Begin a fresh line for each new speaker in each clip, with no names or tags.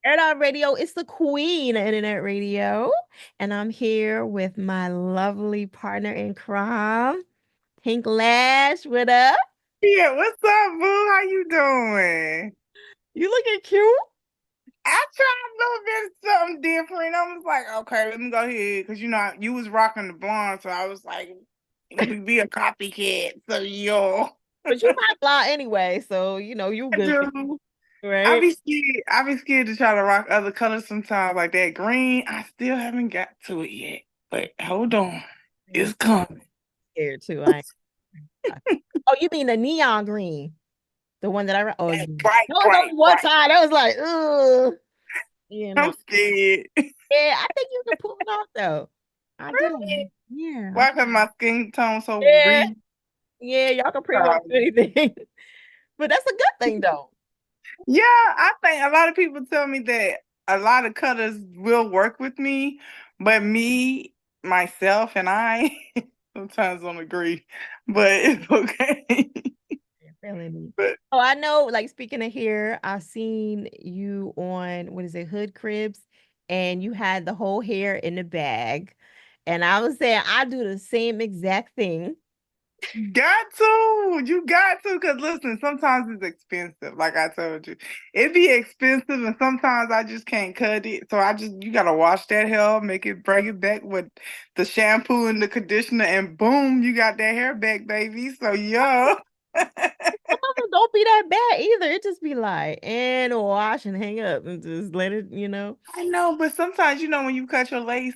Internet Radio. It's the queen of internet radio. And I'm here with my lovely partner in crime, Pinklash. What up?
Yeah, what's up, boo? How you doing?
You looking cute?
I tried a little bit of something different. I was like, okay, let me go ahead. Because, you was rocking the blonde. So I was like, let me be a copycat. So, yo,
But you not fly anyway, so you
I
good,
do. I
right?
be scared. I be scared to try to rock other colors sometimes, like that green. I still haven't got to it yet. But hold on.
Yeah,
It's coming.
scared too. Oh, you mean the neon green? The one that oh yeah.
That bright,
That was
bright,
only one
bright.
time. That was like, ugh. Yeah, no.
I'm scared.
Yeah, I think you can pull it off though. I do. Yeah.
Why? Because my skin tone so
Yeah.
re.
Yeah, y'all can pretty much do anything. But that's a good thing though.
Yeah, I think a lot of people tell me that a lot of cutters will work with me, but me, myself, and I sometimes don't agree. But it's okay.
Really.
But
Oh, I know, like speaking of hair, I've seen you on what is it, Hood Cribs, and you had the whole hair in the bag. And I was saying I do the same exact thing.
you got to, because listen, sometimes it's expensive. Like I told you, it be expensive, and sometimes I just can't cut it. So you gotta wash that hair, bring it back with the shampoo and the conditioner, and boom, you got that hair back, baby. So yeah.
Some of them don't be that bad either. It just be like, and wash and hang up and just let it.
I know, but sometimes when you cut your lace,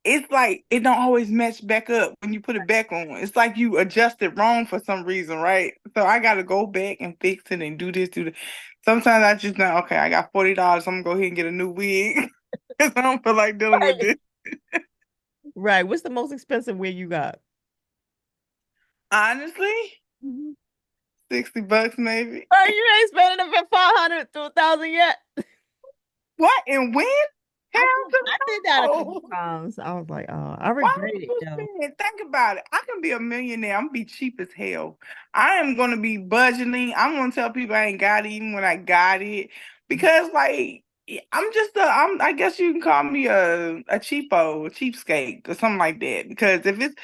it's like it don't always match back up when you put it back on. It's like you adjust it wrong for some reason, right? So I gotta go back and fix it and do this, do that. Sometimes I just know, okay, I got $40. I'm gonna go ahead and get a new wig because I don't feel like dealing with
Right.
this.
Right. What's the most expensive wig you got?
Honestly,
Mhm.
$60 maybe.
Oh, you ain't spending it for 500 to 1,000 yet.
What and when? Hell
I did that a couple
no.
times. I was like, oh, I
Why
regret
would
it
you
though.
spend it? Think about it. I can be a millionaire. I'm gonna be cheap as hell. I am gonna be budgeting. I'm gonna tell people I ain't got it even when I got it. Because like I guess you can call me a cheapo, a cheapskate or something like that. Because if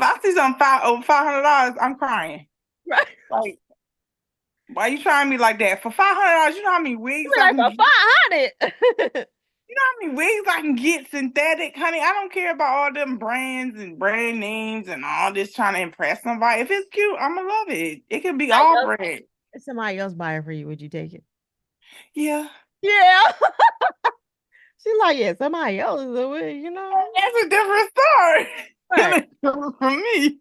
I see something over $500, I'm crying.
Right.
Like, why you trying me like that? For $500, you know how many
You
wigs
be
I
like
can
for
get?
500.
You know how many wigs I can get synthetic, honey? I don't care about all them brands and brand names and all this trying to impress somebody. If it's cute, I'm gonna love it. It can be
Somebody
all
else,
brand.
if somebody else buy it for you, would you take it?
Yeah,
Yeah. She like, yeah, somebody else is away.
that's a different story.
Right.
It ain't coming from me.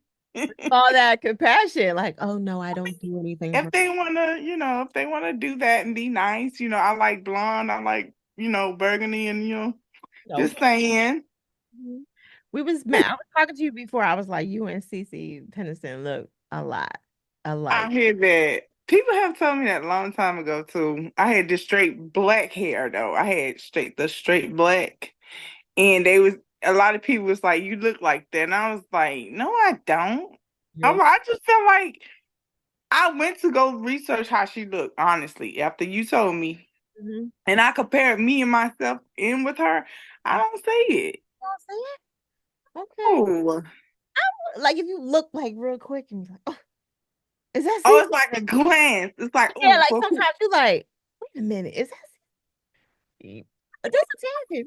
All that compassion, like, oh no, I don't do anything
If
for
they wanna, if they wanna do that and be nice, I like blonde, I like, burgundy and
no.
just saying.
Mhm. I was talking to you before. I was like, you and Cece Tennyson look a lot
I
alike.
hear that. People have told me that a long time ago too. I had this straight black hair though. I had straight black. And a lot of people was like, you look like that. And I was like, no, I don't.
Yes.
I just feel like I went to go research how she looked, honestly, after you told me.
Mhm.
And I compared me and myself in with her. I don't say it.
I'll say it. Okay.
Oh,
Like if you look like real quick and be like, oh, is that
oh,
Cece?
it's like a glance. It's like,
Yeah,
oh,
like
for a quick.
sometimes you like, wait a minute, is that Cece? Just a tad bit.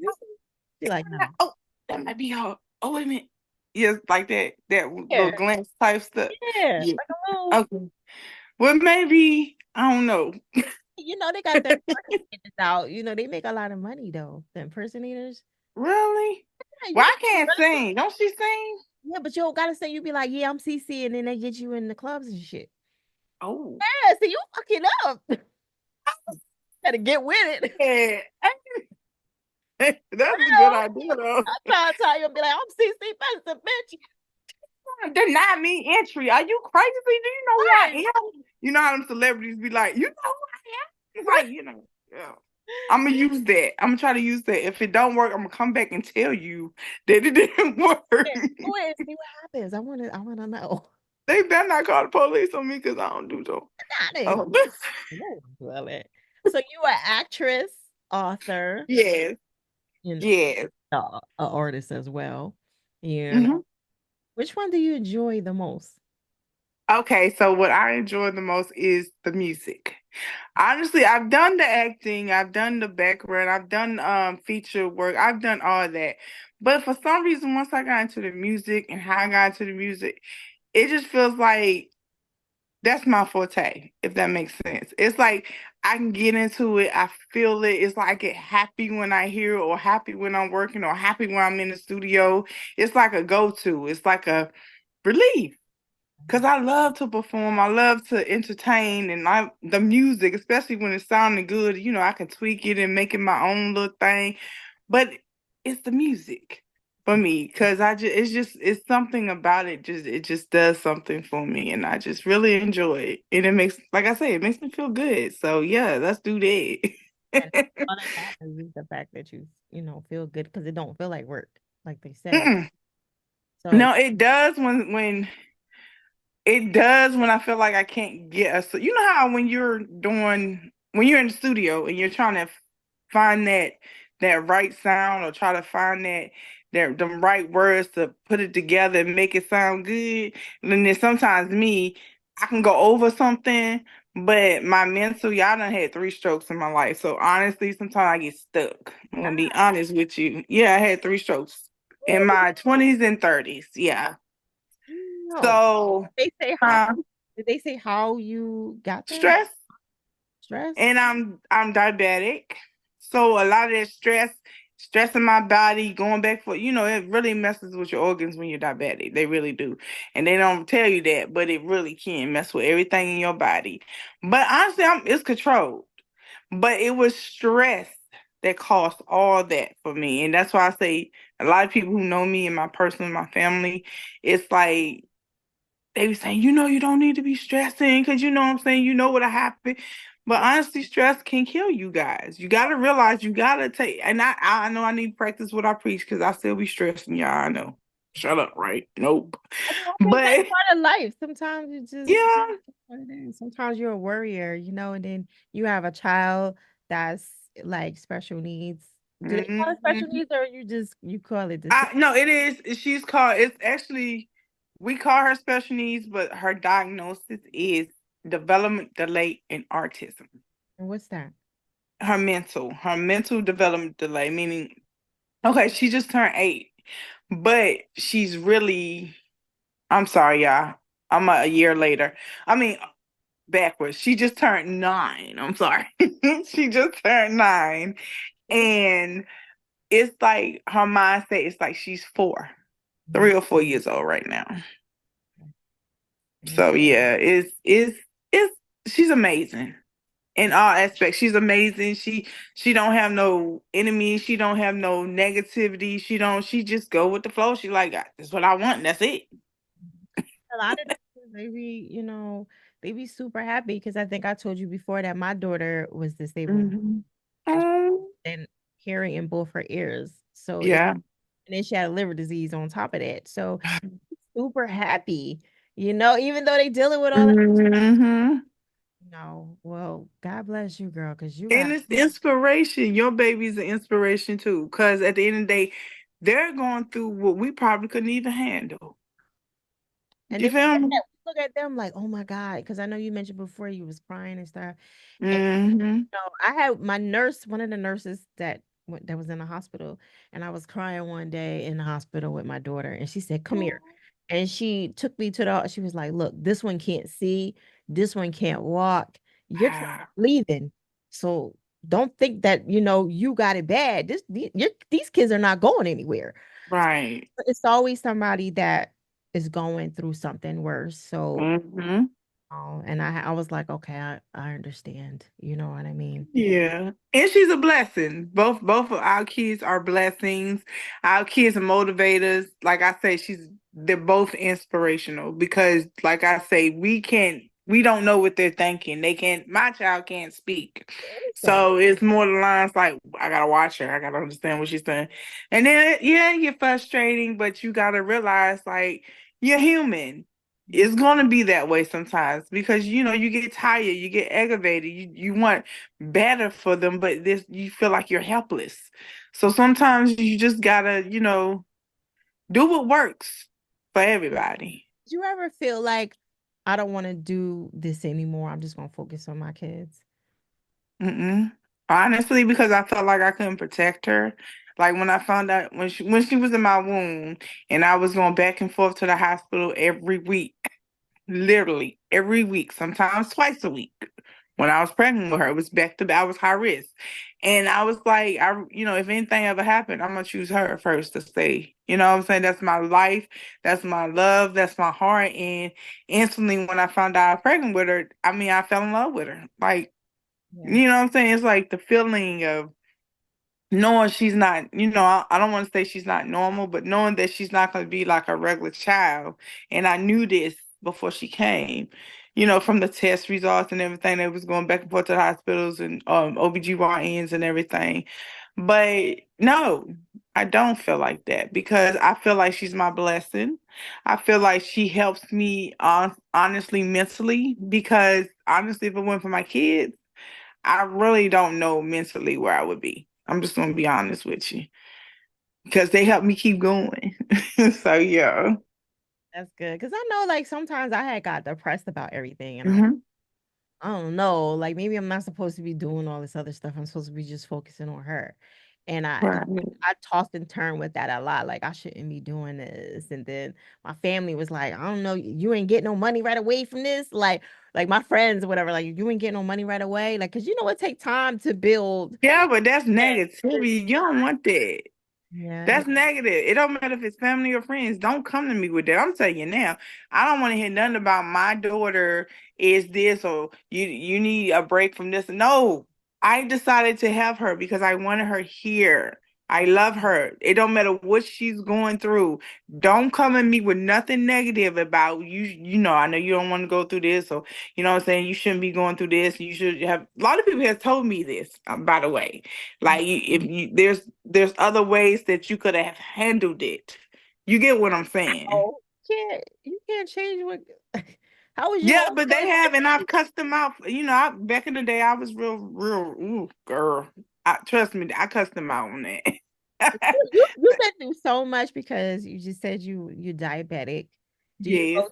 She like, no.
Oh, that might be her. Oh, wait a minute. Yes, like that
Yeah.
little glance type stuff.
Yeah.
Yeah.
Like a little,
Okay. Well, maybe I don't know.
they got the impersonators out. They make a lot of money though. The impersonators.
Really?
Yeah,
Well,
you can
I can't sing. Don't she sing?
yeah, but you don't gotta say you be like, yeah, I'm CC, and then they get you in the clubs and shit.
Oh,
Yeah, see, you fucking up. Gotta get with it.
yeah. That's a good
Real.
idea, though.
I try to tell you and be like, I'm CC Benson, bitch.
Deny me entry. Are you crazy? Do you know who
Right.
I am? You know how them celebrities be like, you know who I am? It's like, yeah. I'm gonna use that. I'm gonna try to use that. If it don't work, I'm gonna come back and tell you that it didn't work.
Do it. See what happens. I wanna know.
They better not call the police on me because I don't do so.
Got it.
Oh,
Well, so you an actress. author,
Yes,
and
yes.
a artist as well. And
Hmm.
which one do you enjoy the most?
Okay, so what I enjoy the most is the music. Honestly, I've done the acting, I've done the background, I've done feature work, I've done all that. But for some reason, once I got into the music and how I got into the music, it just feels like that's my forte, if that makes sense. It's like I can get into it, I feel it. It's like I get happy when I hear it, or happy when I'm working, or happy when I'm in the studio. It's like a go-to. It's like a relief. Cause I love to perform, I love to entertain, and the music, especially when it's sounding good, I can tweak it and make it my own little thing. But it's the music for me, cause it's something about it. It just does something for me, and I just really enjoy it. And it makes, like I say, it makes me feel good. So yeah, let's do
And
that.
all that matters is the fact that you feel good because it don't feel like work, like they say.
Mm-mm.
So
No, it does when I feel like I can't get a, so you know how when you're in the studio and you're trying to find that right sound, or try to find that the right words to put it together and make it sound good. And then sometimes I can go over something, but my mental, y'all done had three strokes in my life. So honestly, sometimes I get stuck. I'm gonna be honest with you. Yeah, I had three strokes in my 20s and 30s. Yeah.
no,
So
they say how
uh,
did they say how you got that
stress,
stress?
and I'm diabetic. So a lot of that stress in my body, going back for, it really messes with your organs when you're diabetic. They really do. And they don't tell you that, but it really can mess with everything in your body. But honestly, it's controlled. But it was stress that caused all that for me. And that's why I say a lot of people who know me and my family, it's like they be saying, you don't need to be stressing, because you know what I'm saying, what happened. But honestly, stress can kill you guys. You got to realize you got to take, and I know I need to practice what I preach, because I still be stressing, y'all. I know. Shut up, right? Nope.
I mean, I think that's
But
part of life. Sometimes you just
yeah.
what it is. Sometimes you're a worrier, and then you have a child that's like special needs. Do they call it special
Mhm.
needs or you call it this?
No, it is. It's actually, we call her special needs, but her diagnosis is development delay and autism.
And what's that?
Her mental development delay, meaning, okay, she just turned 8, but she's really, I'm sorry, y'all. I'm a year later. I mean, backwards. She just turned 9. I'm sorry. She just turned 9. And it's like her mindset is like she's 4,
Mhm.
3 or 4 years old right now.
Yeah.
So yeah, it's she's amazing in all aspects. She's amazing. She don't have no enemies. She don't have no negativity. She just go with the flow. She like, this is what I want, and that's it.
A lot of times they be super happy because I think I told you before that my daughter was disabled
Hmm. Um,
and hearing in both her ears.
yeah.
And then she had liver disease on top of that. So super happy, even though they dealing with all that.
Hmm.
No, well, God bless you, girl, because you
And
got
it's inspiration. Your baby's an inspiration too. Because at the end of the day, they're going through what we probably couldn't even handle.
and
You
then
feel me?
we look at them like, oh my God, because I know you mentioned before you was crying and stuff.
Hmm.
No, I had my nurse, one of the nurses that was in the hospital, and I was crying one day in the hospital with my daughter, and she said, "Come here," and she took me to the. She was like, "Look, this one can't see, this one can't walk. Your kid's
Ah,
leaving, so don't think that you got it bad. These kids are not going anywhere.
right.
It's always somebody that is going through something worse. So,
Hmm.
and I was like, okay, I understand. You know what I mean?"
Yeah. And she's a blessing. Both of our kids are blessings. Our kids are motivators. Like I say, they're both inspirational, because like I say, we don't know what they're thinking. My child can't speak.
Anything.
So it's more the lines like, I gotta watch her. I gotta understand what she's saying. And then yeah, it get frustrating, but you gotta realize, like, you're human. it's gonna be that way sometimes because you get tired, you get aggravated, you want better for them, but this you feel like you're helpless. So sometimes you just gotta, do what works for everybody.
Did you ever feel like I don't want to do this anymore? I'm just gonna focus on my kids.
Mm-mm. Honestly, because I felt like I couldn't protect her. Like when I found out when she was in my womb and I was going back and forth to the hospital every week, literally every week, sometimes twice a week. When I was pregnant with her, it was back to back. I was high risk. And I was like, if anything ever happened, I'm gonna choose her first to stay. You know what I'm saying? That's my life, that's my love, that's my heart. And instantly when I found out I was pregnant with her, I mean, I fell in love with her. Like,
Yeah.
you know what I'm saying? It's like the feeling of knowing she's not, I don't want to say she's not normal, but knowing that she's not going to be like a regular child. And I knew this before she came, from the test results and everything that was going back and forth to the hospitals and OBGYNs and everything. But no, I don't feel like that because I feel like she's my blessing. I feel like she helps me honestly mentally because honestly, if it weren't for my kids, I really don't know mentally where I would be. I'm just gonna be honest with you because they help me keep going. So yeah.
That's good. Because I know, like, sometimes I had got depressed about everything, and
Hmm.
I don't know, like, maybe I'm not supposed to be doing all this other stuff. I'm supposed to be just focusing on her. And
Right.
I tossed and turned with that a lot. Like, I shouldn't be doing this. And then my family was like, I don't know, you ain't get no money right away from this. Like my friends or whatever, like, you ain't get no money right away. Like, because it take time to build.
Yeah, but that's negativity. You don't want that.
Yeah.
That's negative. It don't matter if it's family or friends. Don't come to me with that. I'm telling you now. I don't want to hear nothing about my daughter is this or you need a break from this. No, I decided to have her because I wanted her here. I love her. It don't matter what she's going through. Don't come at me with nothing negative about you. I know you don't want to go through this, or what I'm saying. You shouldn't be going through this. You should have. A lot of people have told me this, by the way. Like if there's other ways that you could have handled it. You get what I'm saying?
Oh, you can't change what how was you
Yeah,
gonna
but they have, and I've cussed them out. Back in the day, I was real, ooh, girl. Trust me, I cussed them out on that.
you've been through so much because you just said you're diabetic. Do
Yes.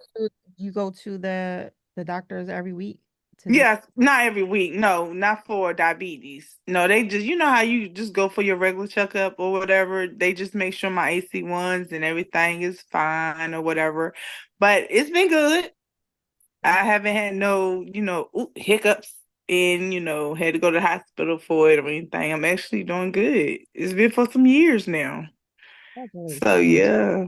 you go to the doctors every week to get
Yes, not every week. No, not for diabetes. No, they just, how you just go for your regular checkup or whatever. They just make sure my AC1s and everything is fine or whatever. But it's been good. I haven't had no, hiccups and, had to go to the hospital for it or anything. I'm actually doing good. It's been for some years now. So,
congratulations.
yeah.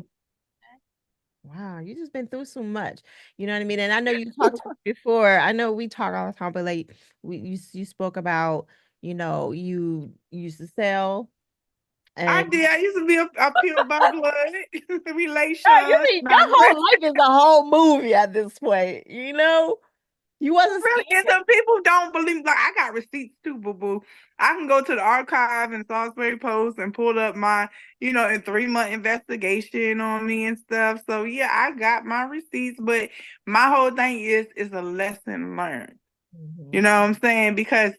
Wow, you just been through so much. You know what I mean? And I know you talked to me before. I know we talk all the time, but like you spoke about, you used to sell
I
and
did. I used to be a pimp by blood,
you
relations,
mean your
not
whole life is a whole movie at this point, you know? You wasn't
really, and
scared.
some people don't believe. Like I got receipts too, boo boo. I can go to the archive in Salisbury Post and pull up my, in 3 month investigation on me and stuff. So yeah, I got my receipts, but my whole thing is a lesson learned. You
Mhm.
know what I'm saying? Because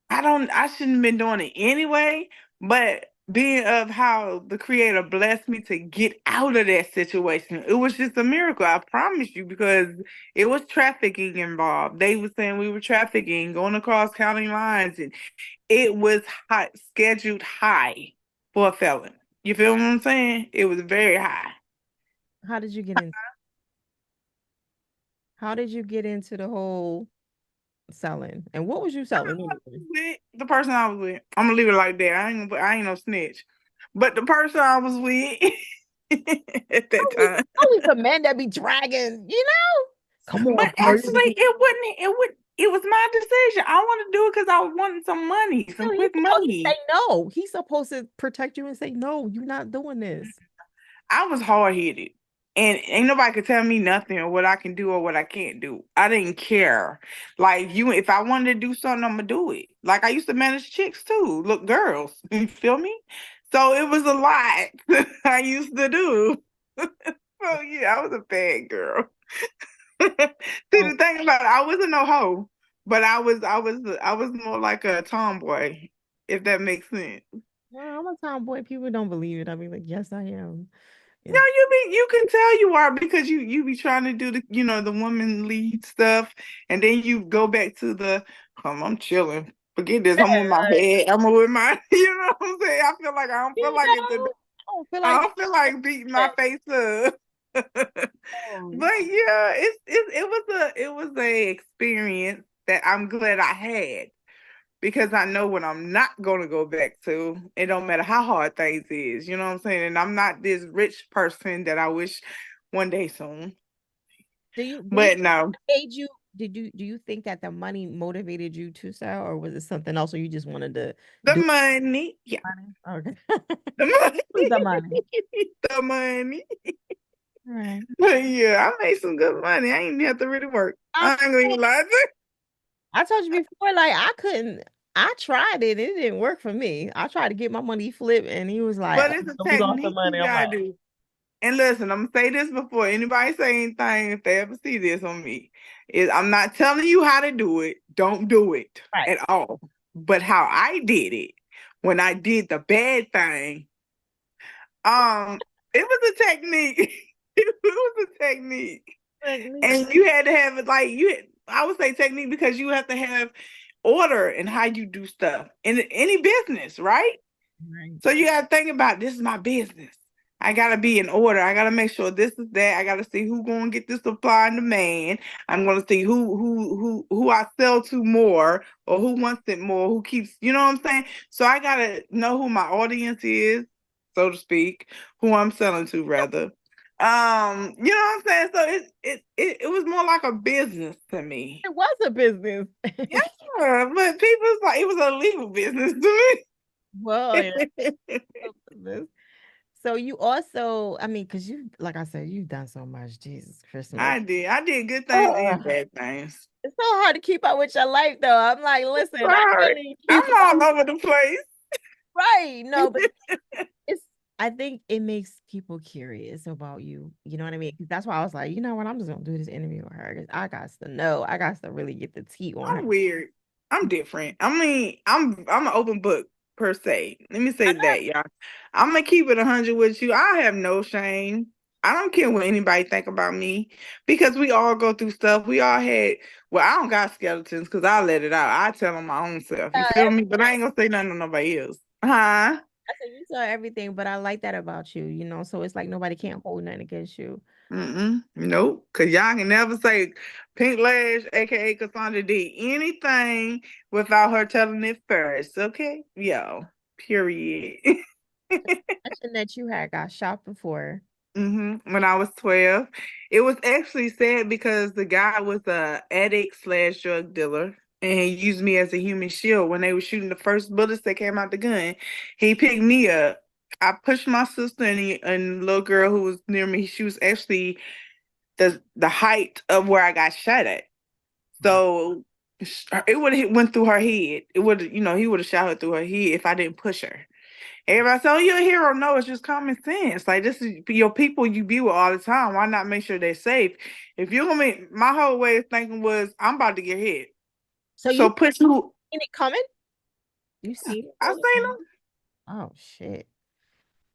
I shouldn't have been doing it anyway, but being of how the creator blessed me to get out of that situation, it was just a miracle, I promise you, because it was trafficking involved. They were saying we were trafficking, going across county lines, and it was high, scheduled high for a felon. You feel what I'm saying? It was very high.
How did you get in? How did you get into the whole selling? And what was you selling anyway?
With the person I was with, I'm gonna leave it like that. I ain't no snitch, but the person I was with at that time.
Always the men that be dragging, Come on,
But
Cardi.
actually, it was my decision. I want to do it because I wanted some money, some
He's
quick
supposed to say
money.
no. He's supposed to protect you and say, no, you're not doing this.
I was hard headed, and ain't nobody could tell me nothing or what I can do or what I can't do. I didn't care. Like if I wanted to do something, I'm gonna do it. Like I used to manage chicks too. Look, girls, you feel me? So it was a lot I used to do. So yeah, I was a bad girl. See,
Oh,
the thing about it, I wasn't no hoe, but I was more like a tomboy, if that makes sense.
well, I'm a tomboy. People don't believe it. I be like, yes, I am.
No,
It's
you can tell you are because you be trying to do the woman lead stuff, and then you go back to the I'm chilling. Forget this. I'm with my head. I'm with my you know what I'm saying? I feel like I don't feel
you
like it today.
know, I don't feel
I
like
don't feel like beating my
that.
face up.
Oh,
But yeah, it was a experience that I'm glad I had because I know what I'm not gonna go back to. It don't matter how hard things is, you know what I'm saying? And I'm not this rich person that I wish one day soon.
do you
But no,
made you do you think that the money motivated you to sell, or was it something else, or you just wanted to
the
do
money, yeah,
money? Okay.
the money,
It was the money.
the money.
Right.
But yeah, I made some good money. I ain't have to really work.
I,
I ain't gonna even lie to you.
I told you before, like I couldn't. I tried it. It didn't work for me. I tried to get my money flipped, and he was like,
But
"Oh,
it's a
no, we lost the
technique
money."
you
I'm like,
gotta do. And listen, I'm gonna say this before anybody say anything, if they ever see this on me, is I'm not telling you how to do it. Don't do it
right.
at all. But how I did it when I did the bad thing, um, it was a technique. It was a technique.
Like, me-
And you had to have it like I would say technique because you have to have order in how you do stuff in any business, right?
right.
So you gotta think about this is my business. I gotta be in order. I gotta make sure this is that. I gotta see who gonna get the supply and demand. I'm gonna see who I sell to more or who wants it more, who keeps, you know what I'm saying? So I gotta know who my audience is, so to speak, who I'm selling to rather. You know what I'm saying? So it was more like a business to me.
It was a business.
Yeah, but people's like it was a legal business to
Well, yeah,
me.
a business. So you also, I mean, because you, like I said, you've done so much. Jesus Christmas.
I did. I did good things and
Oh,
bad things.
it's so hard to keep up with your life, though. I'm like, listen, I can't
Sorry.
even keep up.
I'm all over the place.
Right. No, but it's, I think it makes people curious about you. You know what I mean? 'Cause that's why I was like, you know what? I'm just gonna do this interview with her because I got to know. I got to really get the tea on her.
I'm weird. I'm different. I mean, I'm an open book per se. Let me
I
say
know.
that, y'all. I'm gonna keep it 100 with you. I have no shame. I don't care what anybody think about me because we all go through stuff. We all had. Well, I don't got skeletons because I let it out. I tell them my own self. You feel me? But I ain't gonna say nothing to nobody else. Huh?
I said you saw everything, but I like that about you, you know. So it's like nobody can't hold nothing against you.
Nope. Cause y'all can never say Pink Lash, aka Cassandra, did anything without her telling it first. Okay? Yo. Period.
Mentioned that you had got shot before.
When I was 12. It was actually sad because the guy was a addict slash drug dealer. And he used me as a human shield when they were shooting the first bullets that came out the gun. He picked me up. I pushed my sister and the little girl who was near me. She was actually the height of where I got shot at. So it would have went through her head. It would, he would have shot her through her head if I didn't push her. Everybody said, "Oh, you're a hero." No, it's just common sense. Like this is your people you be with all the time. Why not make sure they're safe? If you're gonna make my whole way of thinking was, I'm about to get hit.
So you
So push who
seen it coming? You seen it
I
when it
seen
came?
him.
Oh shit.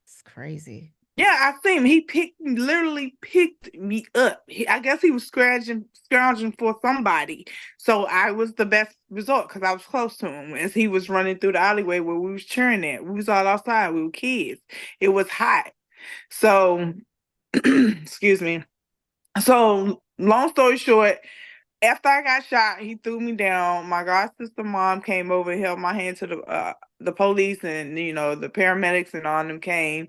It's crazy.
Yeah, I seen him. He literally picked me up. I guess he was scrounging for somebody. So I was the best result because I was close to him as he was running through the alleyway where we was cheering at. We was all outside. We were kids. It was hot. So, excuse me. So, long story short, after I got shot, he threw me down. My god sister mom came over and held my hand to the police and the paramedics and all of them came.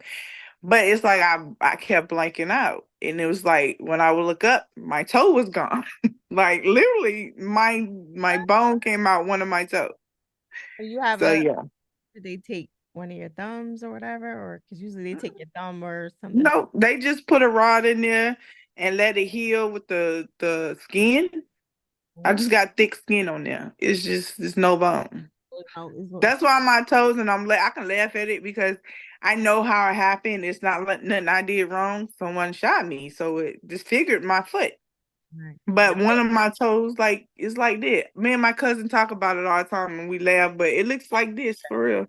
But it's like I kept blanking out. And it was like when I would look up, my toe was gone. Like literally my bone came out one of my toes.
So you have
So
a,
yeah.
did they take one of your thumbs or whatever? Or because usually they take your thumb or something.
No, they just put a rod in there and let it heal with the skin. I
Oh,
just got thick skin on there. It's no bone.
no,
That's why my toes and I can laugh at it because I know how it happened. It's not nothing I did wrong. Someone shot me, so it disfigured my foot.
Right.
But one of my toes, like, it's like that. Me and my cousin talk about it all the time and we laugh, but it looks like this for real.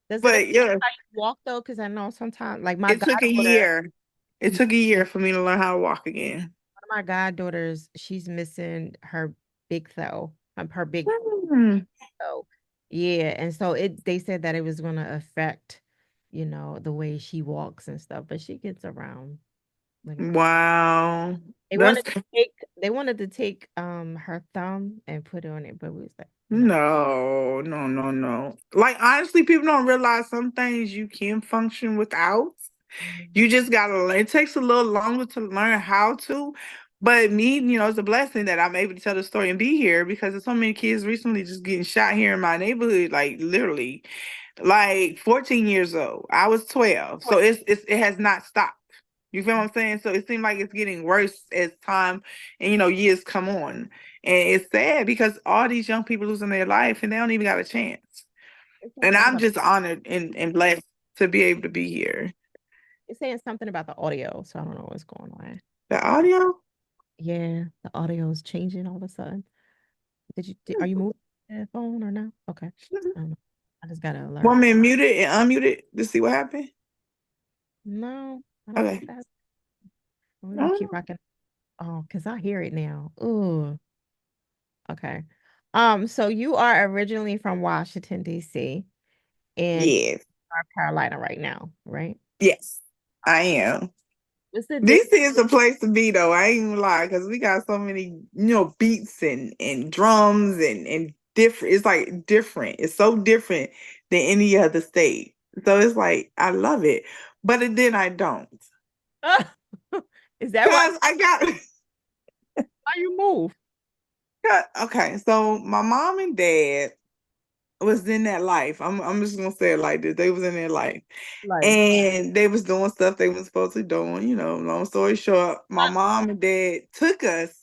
Does it
But
affect
yeah,
how you walk though? Because I know sometimes, like my
it took a
goddaughter,
year. It took a year for me to learn how to walk again.
one of my goddaughters, she's missing her big toe, her big
Hmm.
toe. Yeah, and so they said that it was going to affect, the way she walks and stuff, but she gets around. Like
Wow.
they
That's
wanted to take, they wanted to take her thumb and put it on it, but we was like, no.
no, no, no, no. Like, honestly, people don't realize some things you can function without.
Mhm.
You just gotta learn. It takes a little longer to learn how to. But me, it's a blessing that I'm able to tell the story and be here because there's so many kids recently just getting shot here in my neighborhood, like literally, like 14 years old. I was 12. So it has not stopped. You feel what I'm saying? So it seems like it's getting worse as time and years come on. And it's sad because all these young people losing their life and they don't even got a chance.
It's saying
And
something
I'm
about
just honored and blessed to be able to be here.
it's saying something about the audio, so I don't know what's going on.
The audio?
Yeah, the audio is changing all of a sudden. Are you moving the phone or no? Okay. I don't know. I just got an alert.
Want me to mute it and unmute it to see what happened?
No, I don't think
Okay.
that's. We're gonna keep
Oh,
rocking. Oh, because I hear it now. Ooh, okay. So you are originally from Washington, D.C. and
yes.
North Carolina right now, right?
Yes, I am.
What's the
DC
difference?
is a place to be though. I ain't gonna lie, because we got so many, beats and drums and different. It's like different. It's so different than any other state. So it's like I love it, but then I don't.
Is that
Cause I got
why you move?
okay. So my mom and dad was in that life. I'm just gonna say it like this. They was in their life.
Like,
And they was doing stuff they was supposed to be doing, long story short, my mom and dad took us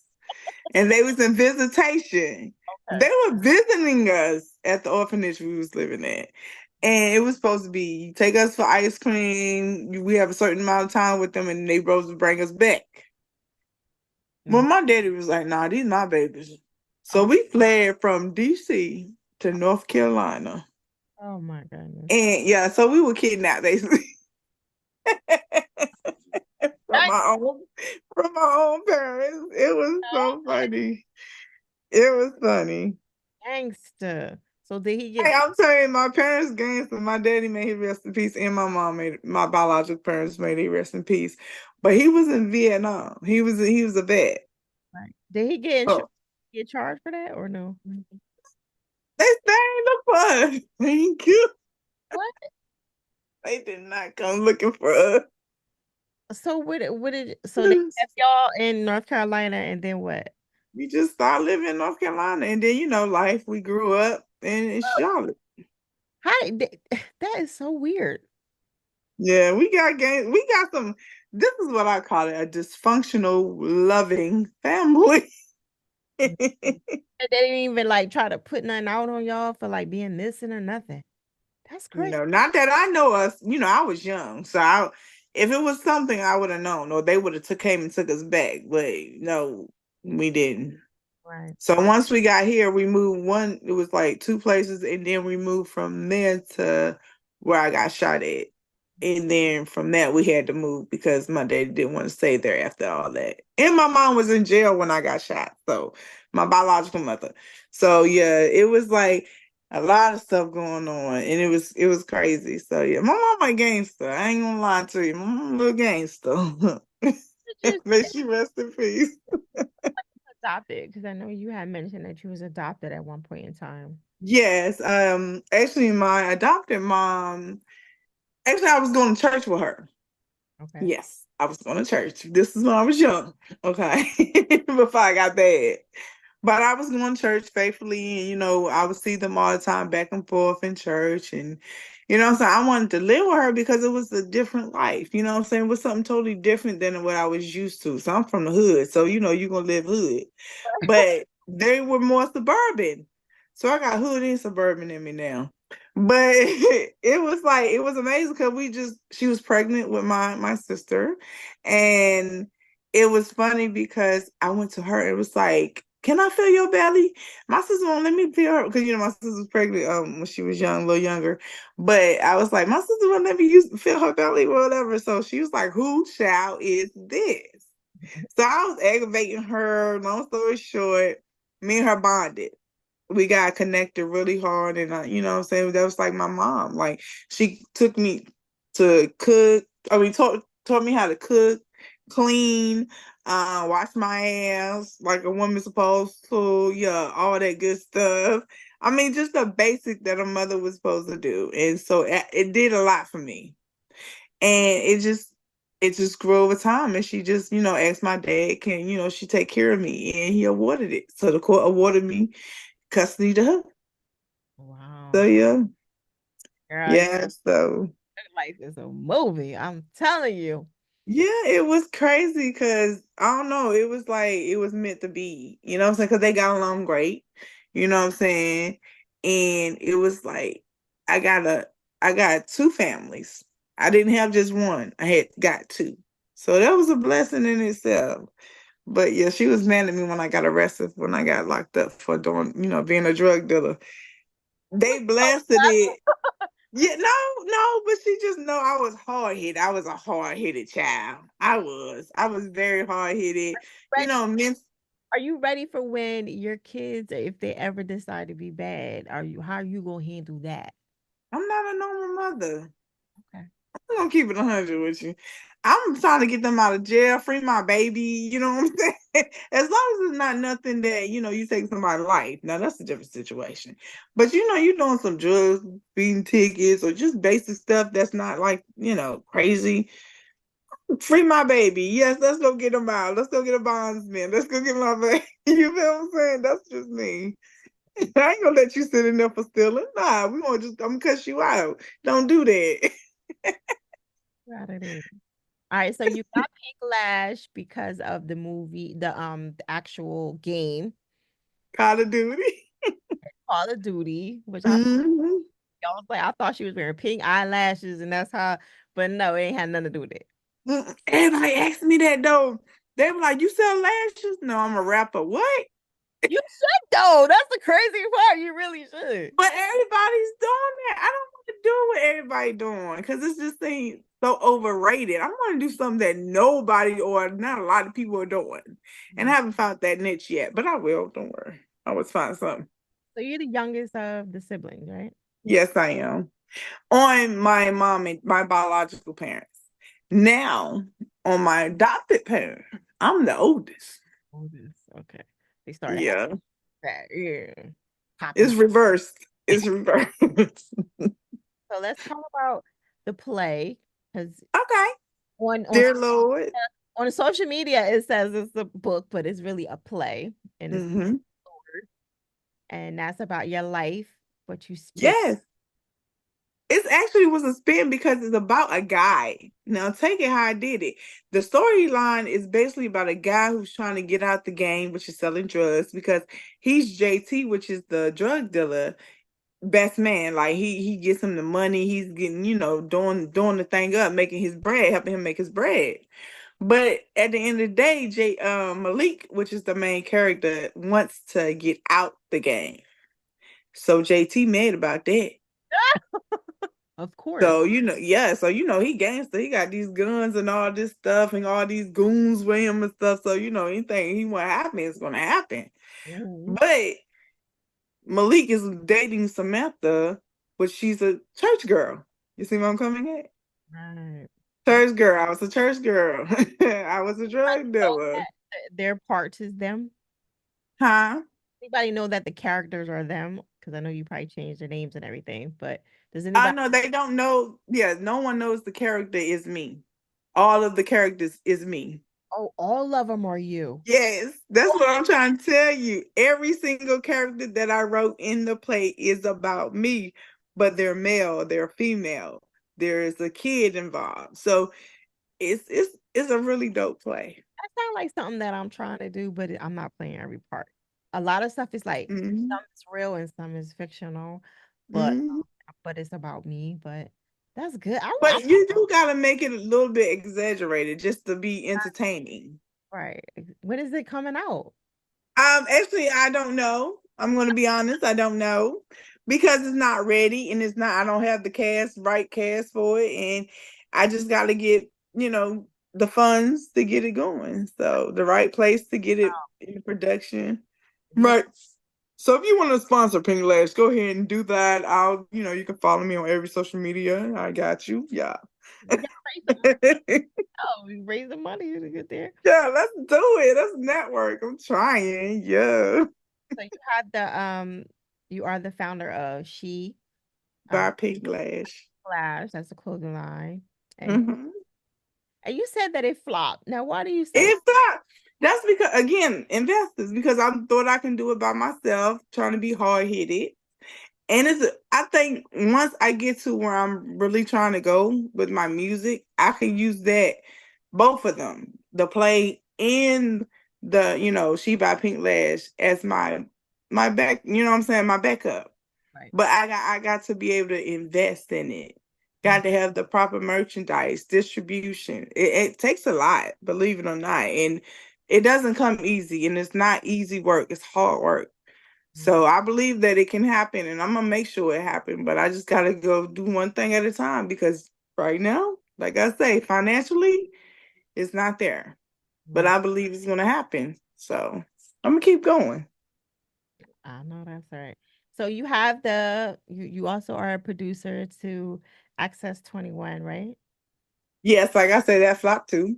and they was in visitation. They
okay.
were visiting us at the orphanage we was living at. And it was supposed to be you take us for ice cream. We have a certain amount of time with them, and they supposed to bring us back. Well,
Mm.
my daddy was like, "Nah, these my babies." So
Oh,
we fled from DC to North Carolina,
oh my goodness.
and yeah, so we were kidnapped basically. from
That
my own from my own parents. It was so funny. It was funny.
gangster. So did he get
Hey, I'm telling you, my parents gangster. My daddy made his rest in peace, and my mom made my biological parents made his rest in peace. But he was in Vietnam. He was a vet.
right? Did he get
Oh,
get charged for that or no?
they ain't look for us. Thank you.
What?
They did not come looking for us.
So so they kept y'all in North Carolina and then what?
We just started living in North Carolina, and then life. We grew up in Charlotte.
How that is so weird.
Yeah, we got game. We got some. This is what I call it: a dysfunctional, loving family.
They didn't even like try to put nothing out on y'all for like being missing or nothing. That's crazy.
Not that I know us. I was young, so if it was something, I would have known, or they would have came and took us back. But no, we didn't.
Right.
So once we got here, we moved one. It was like two places, and then we moved from there to where I got shot at. And then from that, we had to move because my daddy didn't want to stay there after all that. And my mom was in jail when I got shot. So my biological mother. So yeah, it was like a lot of stuff going on, and it was crazy. So yeah, my mom a gangster. I ain't gonna lie to you, my mom a little gangster.
Just
May she rest in peace.
adopted because I know you had mentioned that you was adopted at one point in time.
Yes, actually, my adopted mom. Actually, I was going to church with her.
Okay.
Yes, I was going to church. This is when I was young. Okay, before I got bad. But I was going to church faithfully, and I would see them all the time back and forth in church, and so I wanted to live with her because it was a different life. You know what I'm saying? It was something totally different than what I was used to. So I'm from the hood, so you're gonna live hood, but they were more suburban. So I got hood and suburban in me now. But it was amazing because she was pregnant with my sister, and it was funny because I went to her. It was like, "Can I feel your belly?" My sister won't let me feel her because my sister was pregnant when she was young, a little younger. But I was like, my sister won't let me feel her belly or whatever. So she was like, "Who child is this?" So I was aggravating her. Long story short, me and her bonded. We got connected really hard, and what I'm saying, that was like my mom. Like she took me to cook. I mean, taught me how to cook, clean, wash my ass like a woman's supposed to. Yeah, all that good stuff. I mean, just the basic that a mother was supposed to do, and so it did a lot for me. And it just grew over time, and she just asked my dad, can she take care of me, and he awarded it. So the court awarded me custody to her. So
Wow.
yeah,
Girl, your
yeah. So
life is a movie. I'm telling you.
yeah, it was crazy because I don't know. It was like it was meant to be. You know what I'm saying? Because they got along great. You know what I'm saying? And it was like I got a I got two families. I didn't have just one. I had got two. So that was a blessing in itself. But yeah, she was mad at me when I got arrested, when I got locked up for doing, being a drug dealer. They blasted it. Yeah, no, no, but she just know I was hard headed. I was a hard headed child. I was very hard headed. You
Ready?
know, men,
Are you ready for when your kids, if they ever decide to be bad? How are you gonna handle that?
I'm not a normal mother.
Okay.
I'm gonna keep it 100 with you. I'm trying to get them out of jail, free my baby. You know what I'm saying? As long as it's not nothing that you take somebody's life. Now that's a different situation. But you're doing some drugs, beating tickets, or just basic stuff that's not like crazy. Free my baby. Yes, let's go get him out. Let's go get a bondsman. Let's go get my baby. You feel what I'm saying? That's just me. I ain't gonna let you sit in there for stealing. Nah, I'm gonna cuss you out. Don't do that.
Got it in. All right, so you got Pinklash because of the movie, the actual game,
Call of Duty.
Call of Duty, which
Hmm.
I was like, I thought she was wearing pink eyelashes, and that's how, but no, it ain't had nothing to do with it.
Everybody asked me that though. They were like, "You sell lashes?" No, I'm a rapper. What?
You should though. That's the crazy part. You really should.
But everybody's doing that. I don't want to do what everybody doing because it's just ain't so overrated. I want to do something that nobody or not a lot of people are doing. And I
Mhm.
haven't found that niche yet, but I will. Don't worry. I always find something.
So you're the youngest of the siblings, right?
Yes, I am. On my mom and my biological parents. Now, on my adopted parent, I'm the oldest.
Oldest. Okay. They started having
Yeah.
that. Yeah.
It's
Popping.
reversed. It's reversed.
So let's talk about the play because
Okay.
on on
Dear Lord.
on social media it says it's a book, but it's really a play, and it's
Hmm.
and that's about your life, but you spin.
Yes. It actually was a spin because it's about a guy. Now, take it how I did it. The storyline is basically about a guy who's trying to get out the game, which is selling drugs, because he's JT, which is the drug dealer, best man. Like he gets him the money. He's getting, doing the thing up, making his bread, helping him make his bread. But at the end of the day, Malik, which is the main character, wants to get out the game. So JT mad about that.
Of course.
So yeah. So he gangster. He got these guns and all this stuff and all these goons with him and stuff. So anything he want to happen is gonna happen.
Mhm.
But Malik is dating Samantha, but she's a church girl. You see what I'm coming at?
Right.
Church girl. I was a church girl. I was a drug
Know
dealer.
that their parts is them.
Huh?
Anybody know that the characters are them? Because I know you probably changed their names and everything, but does
I
anybody?
know they don't know. Yeah, no one knows the character is me. All of the characters is me.
Oh, all of them are you.
Yes, that's what I'm trying to tell you. Every single character that I wrote in the play is about me, but they're male, they're female. There is a kid involved. So it's a really dope play.
That sounds like something that I'm trying to do, but I'm not playing every part. A lot of stuff is like
Hmm.
some is real and some is fictional, but
Hmm.
it's about me. But that's good. I
But you do gotta make it a little bit exaggerated just to be entertaining.
Right. When is it coming out?
Actually, I don't know. I'm going to be honest. I don't know because it's not ready and it's not. I don't have the right cast for it, and I just got to get the funds to get it going. So the right place to get it in production,
Yeah.
right? So if you want to sponsor Pinklash, go ahead and do that. You can follow me on every social media. I got you. Yeah.
We gotta raise the money.
Yeah,
Oh, we raise the money to get there.
let's do it. Let's network. I'm trying. Yeah.
So you had you are the founder of She
By Pinklash.
Flash. That's a clothing line, and
Mm-hmm.
you said that it flopped. Now, why do you say?
It's not. That's because again, investors, because I thought I can do it by myself, trying to be hard headed. And I think once I get to where I'm really trying to go with my music, I can use that, both of them, the play and She by Pink Lash as my back, you know what I'm saying, my backup.
Right.
But I got to be able to invest in it. Got to have the proper merchandise, distribution. It takes a lot, believe it or not. And it doesn't come easy, and it's not easy work. It's hard work.
Mhm.
So I believe that it can happen, and I'm gonna make sure it happen. But I just gotta go do one thing at a time because right now, like I say, financially, it's not there. But
Right.
I believe it's gonna happen. So I'm gonna keep going.
I know that's right. So you have you also are a producer to Access 21, right?
Yes, like I said, that flop too.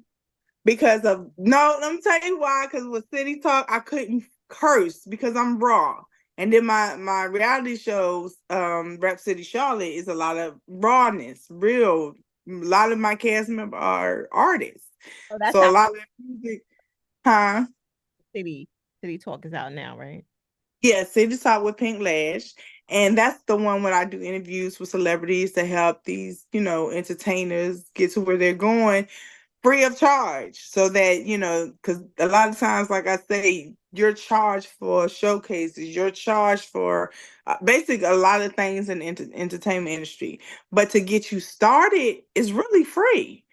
Because of no, let me tell you why. Because with City Talk, I couldn't curse because I'm raw. And then my reality shows, Rap City Charlotte, is a lot of rawness, real. A lot of my cast members are artists,
Oh, that's
so a
out.
lot of music, huh?
City City Talk is out now, right?
Yeah, City Talk with Pink Lash, and that's the one when I do interviews with celebrities to help these, entertainers get to where they're going free of charge so that because a lot of times, like I say, you're charged for showcases, you're charged for basically a lot of things in the entertainment industry, but to get you started is really free.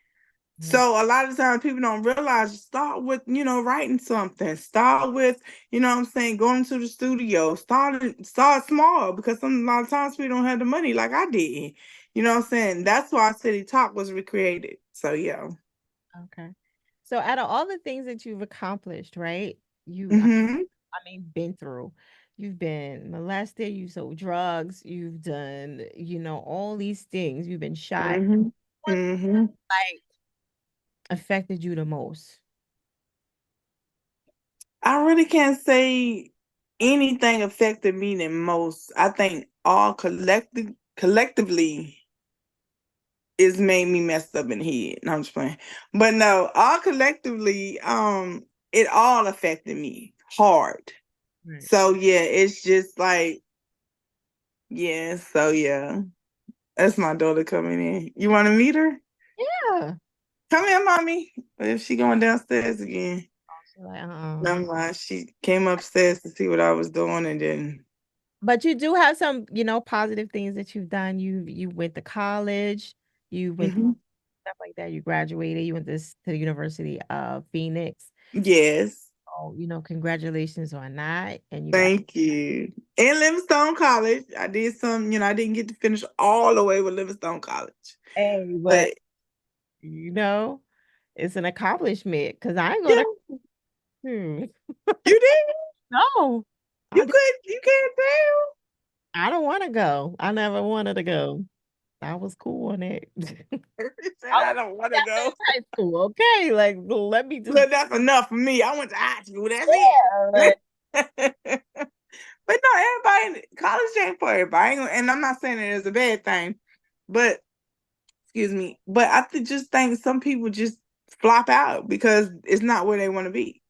Mhm.
So a lot of times people don't realize, start with writing something, start with what I'm saying, going to the studio, start small, because a lot of times people don't have the money like I did. You know what I'm saying? That's why City Talk was recreated. So yeah.
Okay. So out of all the things that you've accomplished, right?
Mm-hmm.
I mean, been through. You've been molested, you sold drugs, you've done, all these things. You've been shot.
Mm-hmm.
What
Mm-hmm.
like affected you the most?
I really can't say anything affected me the most. I think all collectively it's made me messed up in the head. No, I'm just playing. But no, all collectively, it all affected me hard.
Right.
So yeah, it's just like, yeah, so yeah. That's my daughter coming in. You wanna meet her?
Yeah.
Come here, mommy. If she going downstairs again.
She's like,
Never mind. She came upstairs to see what I was doing and then
But you do have some, positive things that you've done. You went to college, you went to
hmm
stuff like that. You graduated. You went to the University of Phoenix.
yes.
Oh, congratulations on that. And you got
Thank you. And Livingstone College. I did some, I didn't get to finish all the way with Livingstone College.
A, but
But
you know, it's an accomplishment because I ain't
yeah,
gonna. Hmm.
you did.
No,
You
I did.
could you can't tell.
I don't want to go. I never wanted to go. I was cool on it.
She said
I
I
was
don't want to
after
go.
high school. Okay, like let me just.
Look, that's enough for me. I went to high school. That's
Yeah,
it.
like,
But no, everybody, college ain't for everybody. And I'm not saying it is a bad thing, but excuse me. But just think some people just flop out because it's not where they want to be.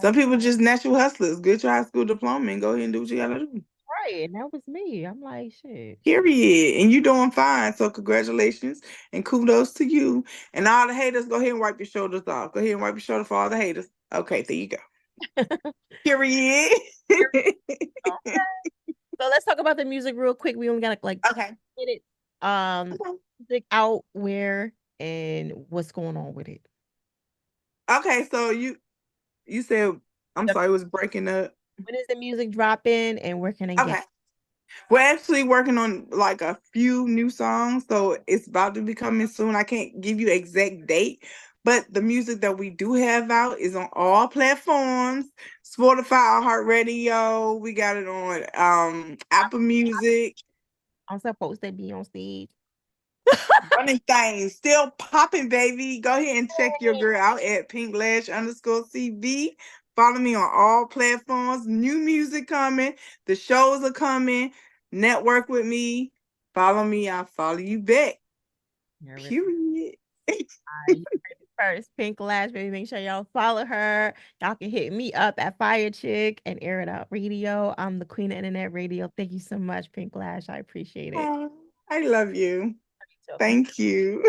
Some
right,
people just natural hustlers. Get your high school diploma and go ahead and do what you gotta do.
right, and that was me. I'm like, shit.
Period. And you doing fine. So congratulations and kudos to you. And all the haters, go ahead and wipe your shoulders off. Go ahead and wipe your shoulder for all the haters. Okay, there you go. Period.
So let's talk about the music real quick. We only got like
Okay.
2 minutes. Um,
Okay.
music out where and what's going on with it.
Okay, so You said, I'm
The-
sorry, it was breaking up.
When is the music dropping and where can I get
Okay. We're actually working on like a few new songs, so it's about to be coming soon. I can't give you exact date, but the music that we do have out is on all platforms. Spotify, iHeartRadio, we got it on Apple Music.
I'm supposed to be on stage?
Running things, still popping, baby. Go ahead and check your girl out at Pinklash_CV. Follow me on all platforms. New music coming. The shows are coming. Network with me. Follow me. I'll follow you back.
Nervous.
Period.
You heard it first, Pink Lash, baby. Make sure y'all follow her. Y'all can hit me up at Fire Chick and Air It Out Radio. I'm the queen of internet radio. Thank you so much, Pink Lash. I appreciate it.
Oh, I love you.
So thank
Thank you.